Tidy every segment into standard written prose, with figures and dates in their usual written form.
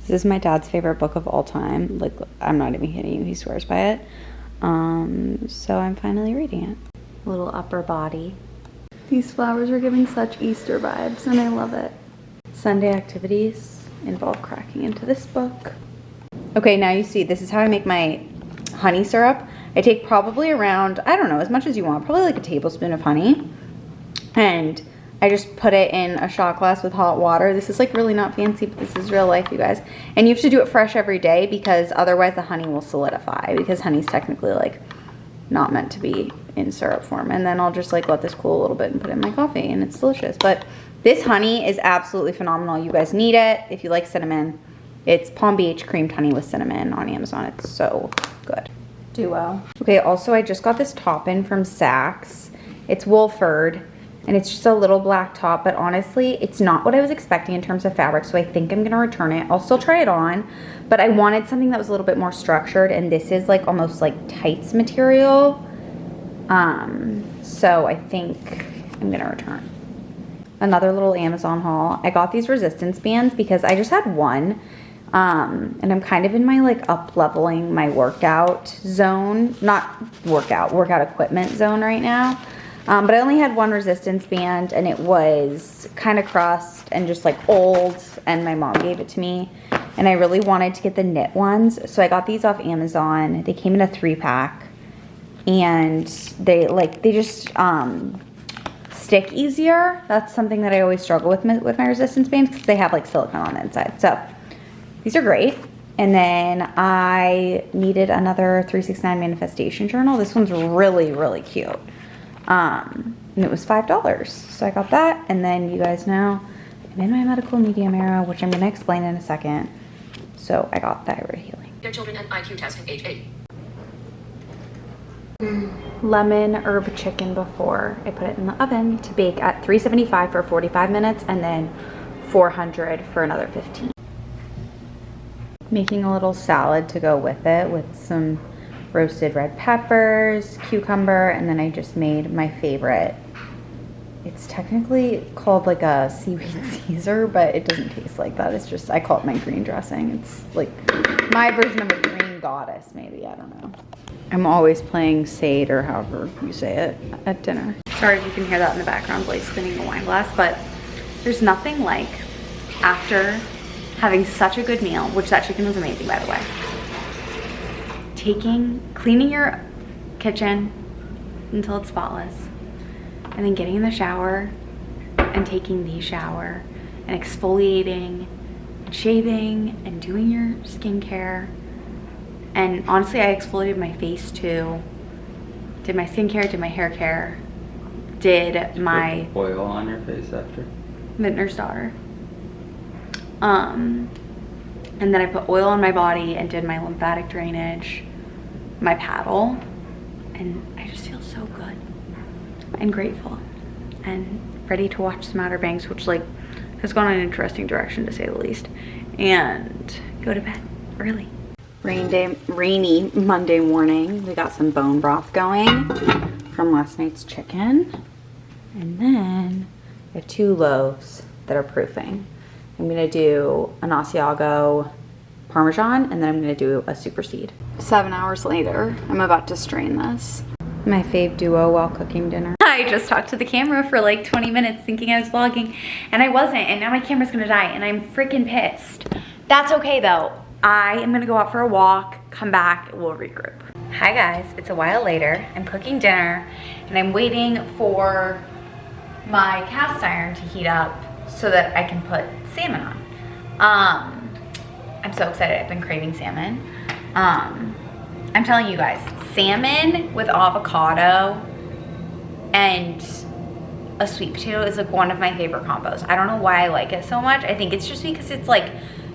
This is my dad's favorite book of all time. Like, I'm not even kidding you, he swears by it. So I'm finally reading it. Little upper body. These flowers are giving such Easter vibes and I love it. Sunday activities involve cracking into this book. Okay, now you see, this is how I make my honey syrup. I take probably around, I don't know, as much as you want, probably like a tablespoon of honey. And I just put it in a shot glass with hot water. This is like really not fancy, but this is real life, you guys. And you have to do it fresh every day because otherwise the honey will solidify, because honey's technically like not meant to be in syrup form. And then I'll just like let this cool a little bit and put it in my coffee and it's delicious. But this honey is absolutely phenomenal. You guys need it if you like cinnamon. It's Palm Beach creamed honey with cinnamon on Amazon. It's so good. Duo. Okay, also I just got this top in from Saks. It's Wolford. And it's just a little black top, but honestly, it's not what I was expecting in terms of fabric, so I think I'm gonna return it. I'll still try it on, but I wanted something that was a little bit more structured, and this is like almost like tights material. So I think I'm gonna return. Another little Amazon haul. I got these resistance bands because I just had one, and I'm kind of in my like up-leveling my workout zone, not workout equipment zone right now. But I only had one resistance band and it was kind of crust and just like old, and my mom gave it to me and I really wanted to get the knit ones. So I got these off Amazon. They came in a 3-pack and they just stick easier. That's something that I always struggle with my resistance bands because they have like silicone on the inside. So these are great. And then I needed another 369 manifestation journal. This one's really, really cute. And it was $5. So I got that. And then you guys know I'm in my medical medium era, which I'm going to explain in a second. So I got thyroid healing. Their children and IQ test age 8. Lemon herb chicken before I put it in the oven to bake at 375 for 45 minutes and then 400 for another 15. Making a little salad to go with it with some roasted red peppers, cucumber, and then I just made my favorite. It's technically called like a seaweed Caesar, but it doesn't taste like that. It's just, I call it my green dressing. It's like my version of a green goddess, maybe, I don't know. I'm always playing Sade, or however you say it, at dinner. Sorry if you can hear that in the background, Blaze cleaning a wine glass, but there's nothing like after having such a good meal, which that chicken was amazing, by the way. Cleaning your kitchen until it's spotless, and then getting in the shower and taking the shower and exfoliating and shaving and doing your skincare. And honestly, I exfoliated my face too. Did my skincare, did my hair care, did my oil on your face after? Vintner's Daughter. And then I put oil on my body and did my lymphatic drainage, my paddle, and I just feel so good and grateful and ready to watch some Outer Banks, which like has gone in an interesting direction to say the least, and go to bed early. Rainy Monday morning. We got some bone broth going from last night's chicken, and then I have 2 loaves that are proofing. I'm gonna do an Asiago Parmesan, and then I'm gonna do a super seed. 7 hours later, I'm about to strain this. My fave duo while cooking dinner. I just talked to the camera for like 20 minutes thinking I was vlogging, and I wasn't, and now my camera's gonna die, and I'm freaking pissed. That's okay though. I am gonna go out for a walk, come back, we'll regroup. Hi guys, it's a while later. I'm cooking dinner, and I'm waiting for my cast iron to heat up so that I can put salmon on. I'm so excited. I've been craving salmon. I'm telling you guys, salmon with avocado and a sweet potato is like one of my favorite combos. I don't know why I like it so much. I think it's just because it's like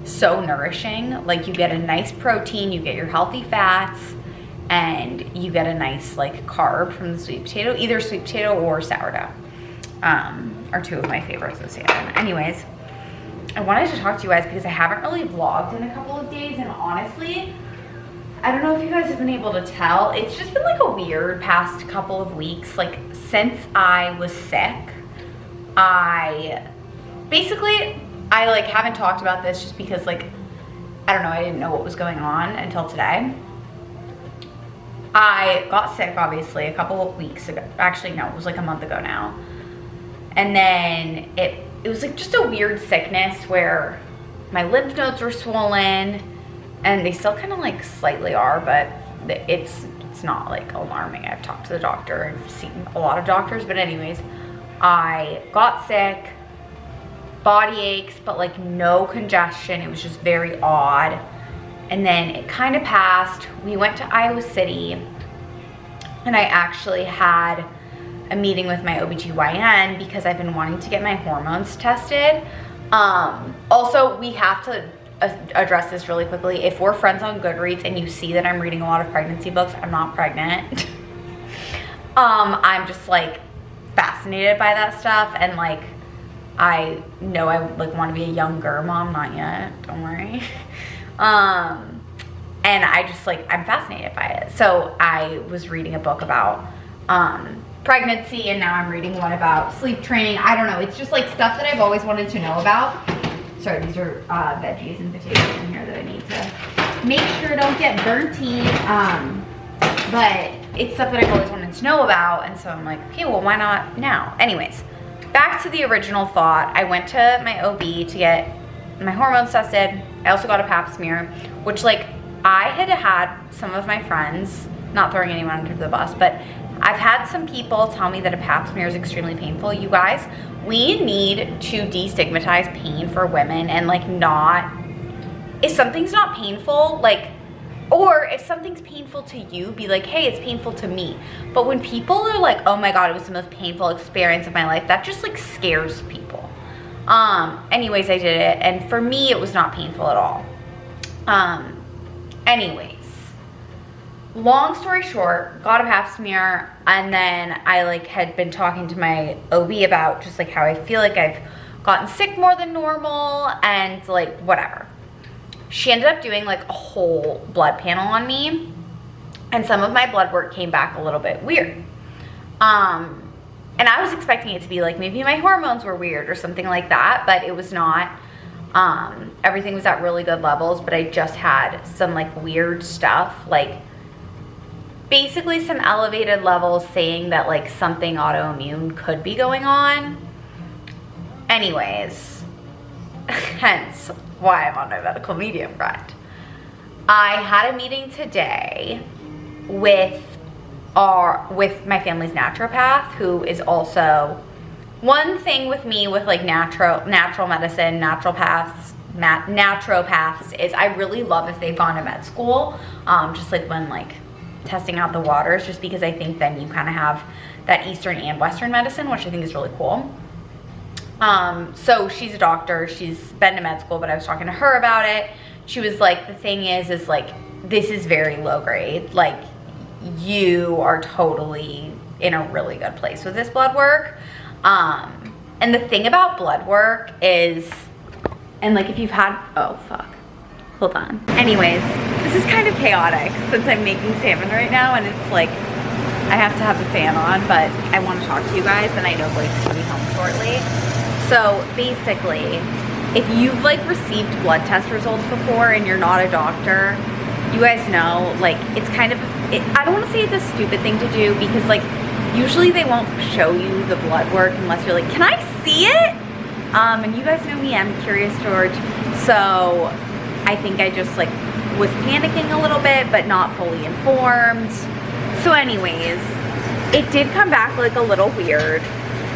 so nourishing. Like you get a nice protein, you get your healthy fats, and you get a nice like carb from the sweet potato. Either sweet potato or sourdough are 2 of my favorites with salmon. Anyways, I wanted to talk to you guys because I haven't really vlogged in a couple of days, and honestly, I don't know if you guys have been able to tell, it's just been like a weird past couple of weeks. Like since I was sick, I like haven't talked about this just because like I don't know, I didn't know what was going on until today. I got sick, obviously, a couple of weeks ago. Actually, no, it was like a month ago now. And then it was like just a weird sickness where my lymph nodes were swollen, and they still kind of like slightly are, but it's not like alarming. I've talked to the doctor and seen a lot of doctors, but anyways, I got sick, body aches, but like no congestion. It was just very odd. And then it kind of passed. We went to Iowa City, and I actually had a meeting with my OBGYN because I've been wanting to get my hormones tested. Also, we have to address this really quickly. If we're friends on Goodreads and you see that I'm reading a lot of pregnancy books, I'm not pregnant. I'm just like fascinated by that stuff, and like I know I like want to be a younger mom, not yet, don't worry. And I just like, I'm fascinated by it. So I was reading a book about pregnancy, and now I'm reading one about sleep training. I don't know, it's just like stuff that I've always wanted to know about. Sorry, these are veggies and potatoes in here that I need to make sure don't get burnt-y. But it's stuff that I've always wanted to know about, and so I'm like, okay, well, why not now? Anyways, back to the original thought. I went to my OB to get my hormones tested. I also got a pap smear, which like I had some of my friends, not throwing anyone under the bus, but I've had some people tell me that a pap smear is extremely painful. You guys, we need to destigmatize pain for women, and like not, if something's not painful, like, or if something's painful to you, be like, hey, it's painful to me. But when people are like, oh my God, it was the most painful experience of my life, that just like scares people. Anyways, I did it, and for me, it was not painful at all. Anyways, long story short, got a pap smear, and then I like had been talking to my OB about just like how I feel like I've gotten sick more than normal, and like whatever. She ended up doing like a whole blood panel on me, and some of my blood work came back a little bit weird. And I was expecting it to be like maybe my hormones were weird or something like that, but it was not. Everything was at really good levels, but I just had some like weird stuff, like basically some elevated levels saying that like something autoimmune could be going on. Anyways, hence why I'm on my medical medium front. I had a meeting today with my family's naturopath, who is also one thing with me with like natural medicine, naturopaths is I really love if they've gone to med school, just like when like testing out the waters, just because I think then you kind of have that Eastern and Western medicine, which I think is really cool. So she's a doctor, she's been to med school, but I was talking to her about it. She was like, the thing is like, this is very low grade. Like, you are totally in a really good place with this blood work. And the thing about blood work is, and like if you've had, oh fuck, hold on. Anyways, this is kind of chaotic since I'm making salmon right now, and it's like, I have to have the fan on, but I want to talk to you guys, and I know Blake's gonna be home shortly. So basically, if you've like received blood test results before and you're not a doctor, you guys know, like it's kind of, I don't want to say it's a stupid thing to do, because like usually they won't show you the blood work unless you're like, can I see it? And you guys know me, I'm Curious George. So I think I just like was panicking a little bit, but not fully informed. So anyways, it did come back like a little weird.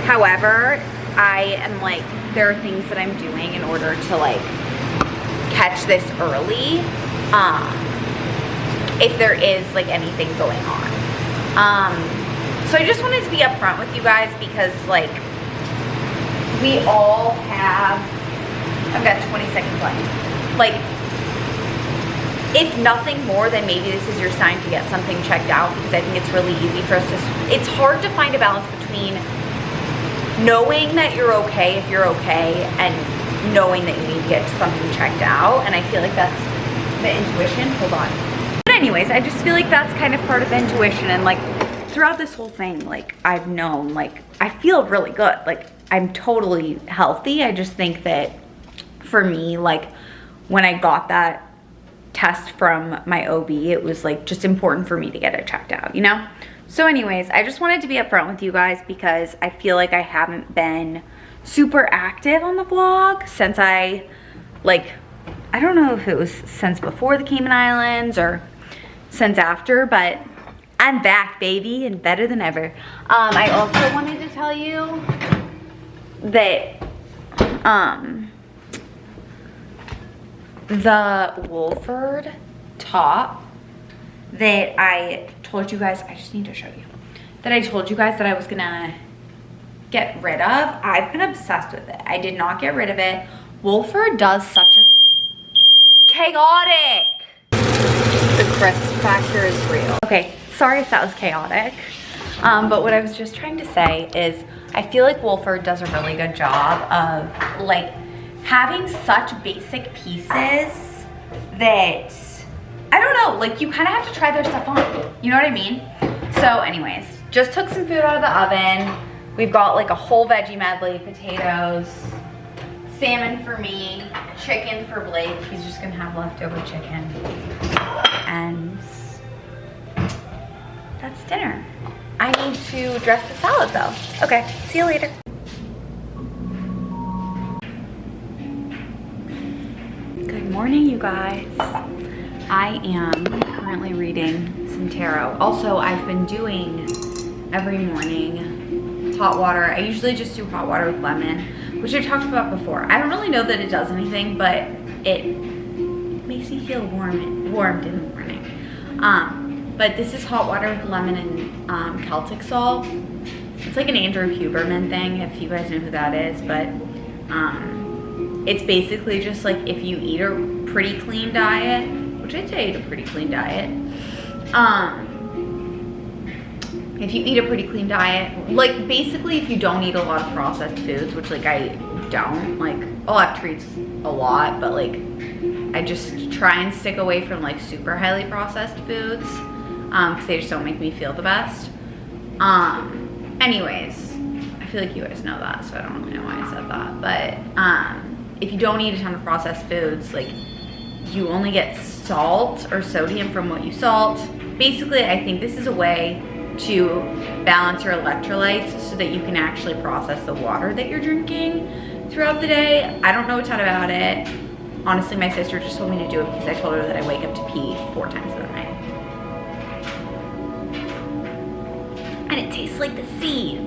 However, I am like, there are things that I'm doing in order to like catch this early, if there is like anything going on. So I just wanted to be upfront with you guys, because like we all have, I've got 20 seconds left. Like, if nothing more, then maybe this is your sign to get something checked out, because I think it's really easy for us to, it's hard to find a balance between knowing that you're okay if you're okay, and knowing that you need to get something checked out. And I feel like that's the intuition. Hold on. But anyways, I just feel like that's kind of part of the intuition, and like throughout this whole thing, like I've known, like I feel really good. Like I'm totally healthy. I just think that for me, like when I got that test from my OB. It was like just important for me to get it checked out, you know? So anyways, I just wanted to be upfront with you guys because I feel like I haven't been super active on the vlog since I don't know if it was since before the Cayman Islands or since after, but I'm back, baby, and better than ever. I also wanted to tell you that the Wolford top that I told you guys, I just need to show you, that I told you guys that I was gonna get rid of, I've been obsessed with it. I did not get rid of it. Wolford does such a chaotic. The crisp factor is real. Okay, sorry if that was chaotic. But what I was just trying to say is I feel like Wolford does a really good job of like having such basic pieces that, I don't know, like you kind of have to try their stuff on. You know what I mean? So anyways, just took some food out of the oven. We've got like a whole veggie medley, potatoes, salmon for me, chicken for Blake. He's just gonna have leftover chicken. And that's dinner. I need to dress the salad though. Okay, see you later. Good morning, you guys. I am currently reading some tarot. Also, I've been doing every morning hot water. I usually just do hot water with lemon, which I've talked about before. I don't really know that it does anything, but it makes me feel warmed in the morning. But this is hot water with lemon and Celtic salt. It's like an Andrew Huberman thing, if you guys know who that is, but it's basically just like if you eat a pretty clean diet, which I'd say I eat a pretty clean diet. If you eat a pretty clean diet, like basically if you don't eat a lot of processed foods, which like I don't, like I'll have treats a lot, but like I just try and stick away from like super highly processed foods because they just don't make me feel the best. Anyways, I feel like you guys know that, so I don't really know why I said that, but if you don't eat a ton of processed foods, like you only get salt or sodium from what you salt. Basically, I think this is a way to balance your electrolytes so that you can actually process the water that you're drinking throughout the day. I don't know a ton about it. Honestly, my sister just told me to do it because I told her that I wake up to pee 4 times in the night. And it tastes like the sea.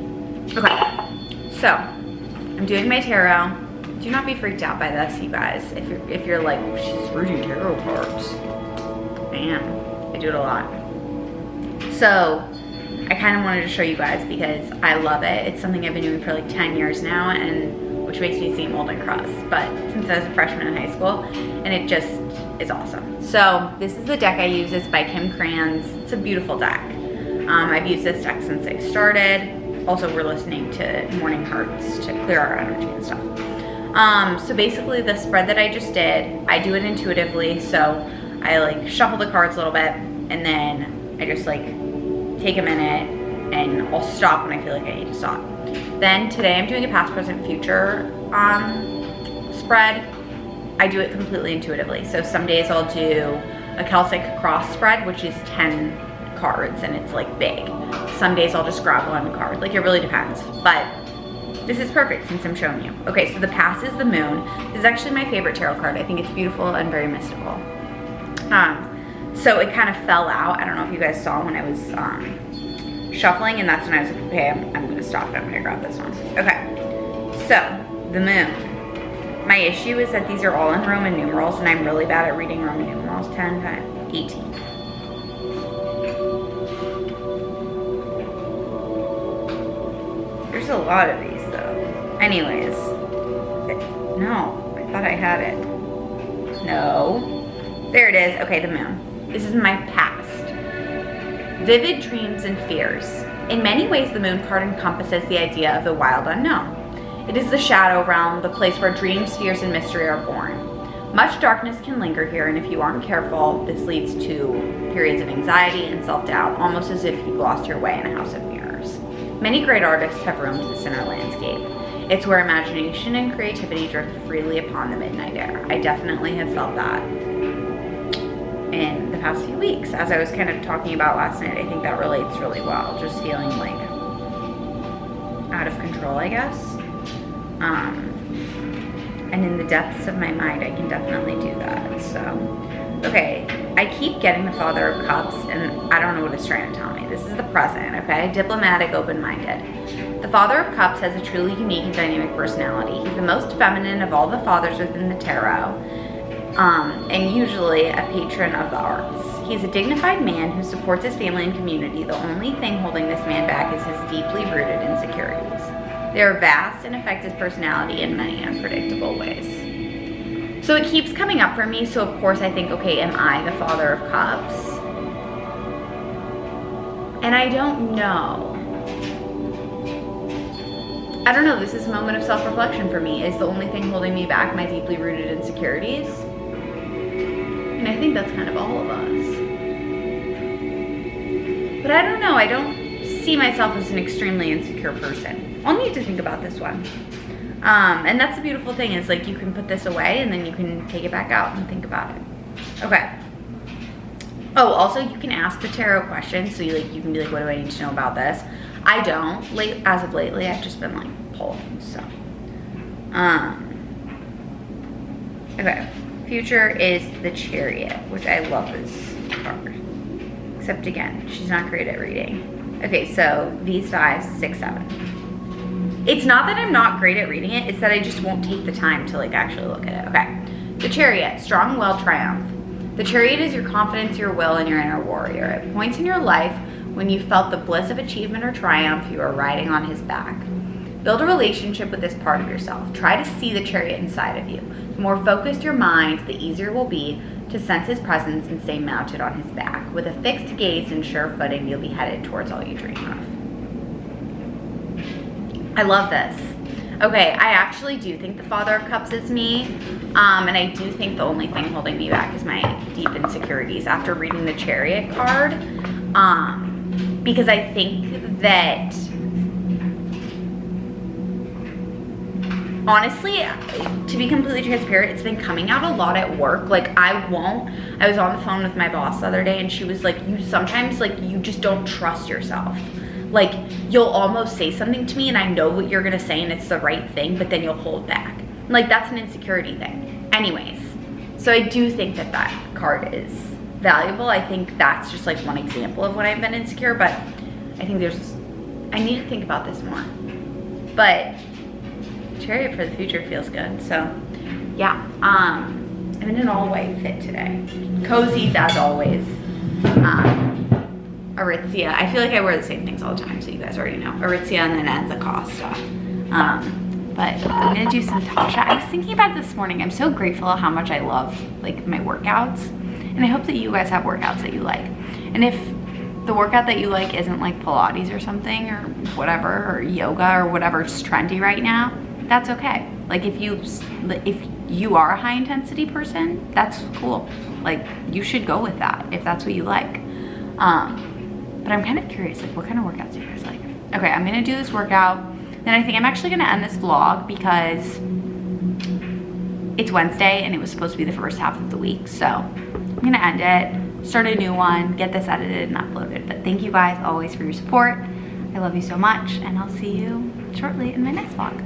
Okay, so I'm doing my tarot. Do not be freaked out by this, you guys. If you're like, oh, she's reading tarot cards. Man, I do it a lot. So I kind of wanted to show you guys because I love it. It's something I've been doing for like 10 years now, and which makes me seem old and cross, but since I was a freshman in high school, and it just is awesome. So this is the deck I use. It's by Kim Krans. It's a beautiful deck. I've used this deck since I started. Also, we're listening to Morning Hearts to clear our energy and stuff. So basically the spread that I just did, I do it intuitively. So I like shuffle the cards a little bit, and then I just like take a minute and I'll stop when I feel like I need to stop. Then today I'm doing a past, present, future spread. I do it completely intuitively. So some days I'll do a Celtic cross spread, which is 10 cards and it's like big. Some days I'll just grab one card. Like it really depends. But this is perfect since I'm showing you. Okay, so the past is the moon. This is actually my favorite tarot card. I think it's beautiful and very mystical. So it kind of fell out. I don't know if you guys saw when I was shuffling, and that's when I was like, okay, I'm gonna stop it. I'm gonna grab this one. Okay, so the moon. My issue is that these are all in Roman numerals, and I'm really bad at reading Roman numerals. 10, 18. There's a lot of these though. Anyways, no, I thought I had it. No, there it is. Okay, the moon. This is my past. Vivid dreams and fears. In many ways, the moon card encompasses the idea of the wild unknown. It is the shadow realm, the place where dreams, fears, and mystery are born. Much darkness can linger here, and if you aren't careful, this leads to periods of anxiety and self-doubt, almost as if you've lost your way in a house of mirrors. Many great artists have roamed this inner landscape. It's where imagination and creativity drift freely upon the midnight air. I definitely have felt that. past few weeks. As I was kind of talking about last night, I think that relates really well. Just feeling like out of control, I guess. And in the depths of my mind, I can definitely do that. So, okay, I keep getting the Father of Cups, and I don't know what it's trying to tell me. This is the present, okay? Diplomatic, open-minded. The Father of Cups has a truly unique and dynamic personality. He's the most feminine of all the fathers within the tarot, and usually a patron of the arts. He's a dignified man who supports his family and community. The only thing holding this man back is his deeply rooted insecurities. They are vast and affect his personality in many unpredictable ways. So it keeps coming up for me, so of course I think, okay, am I the Father of Cups? And I don't know. I don't know, this is a moment of self-reflection for me. Is the only thing holding me back my deeply rooted insecurities? And I think that's kind of all of us. But I don't know, I don't see myself as an extremely insecure person. I'll need to think about this one. And that's the beautiful thing is like you can put this away and then you can take it back out and think about it. Okay. Oh, also you can ask the tarot questions. So you can be like, what do I need to know about this? I don't. As of lately, I've just been like pulling. So, okay. Future is the Chariot, which I love this card. Except again, she's not great at reading. Okay, so these 5, 6, 7. It's not that I'm not great at reading it, it's that I just won't take the time to like actually look at it. Okay. The Chariot, strong will, triumph. The Chariot is your confidence, your will, and your inner warrior. At points in your life when you felt the bliss of achievement or triumph, you are riding on his back. Build a relationship with this part of yourself. Try to see the Chariot inside of you. The more focused your mind, the easier it will be to sense his presence and stay mounted on his back. With a fixed gaze and sure footing, you'll be headed towards all you dream of. I love this. Okay, I actually do think the Father of Cups is me, and I do think the only thing holding me back is my deep insecurities after reading the Chariot card, because I think that, honestly, to be completely transparent, it's been coming out a lot at work. Like, I was on the phone with my boss the other day, and she was like, you sometimes, like, you just don't trust yourself. Like, you'll almost say something to me and I know what you're gonna say and it's the right thing, but then you'll hold back. Like, that's an insecurity thing. Anyways, so I do think that that card is valuable. I think that's just like one example of when I've been insecure, but I think I need to think about this more. But Chariot for the future feels good. So yeah, I'm in an all white fit today. Cozies as always. Aritzia. I feel like I wear the same things all the time, so you guys already know. Aritzia and then Enza Costa. But I'm gonna do some Tasha. I was thinking about it this morning. I'm so grateful how much I love like my workouts, and I hope that you guys have workouts that you like. And if the workout that you like isn't like Pilates or something or whatever, or yoga or whatever's trendy right now, that's okay. Like if you are a high intensity person, that's cool. Like you should go with that if that's what you like. But I'm kind of curious, like what kind of workouts do you guys like? Okay, I'm gonna do this workout. Then I think I'm actually gonna end this vlog because it's Wednesday and it was supposed to be the first half of the week. So I'm gonna end it, start a new one, get this edited and uploaded. But thank you guys always for your support. I love you so much and I'll see you shortly in my next vlog.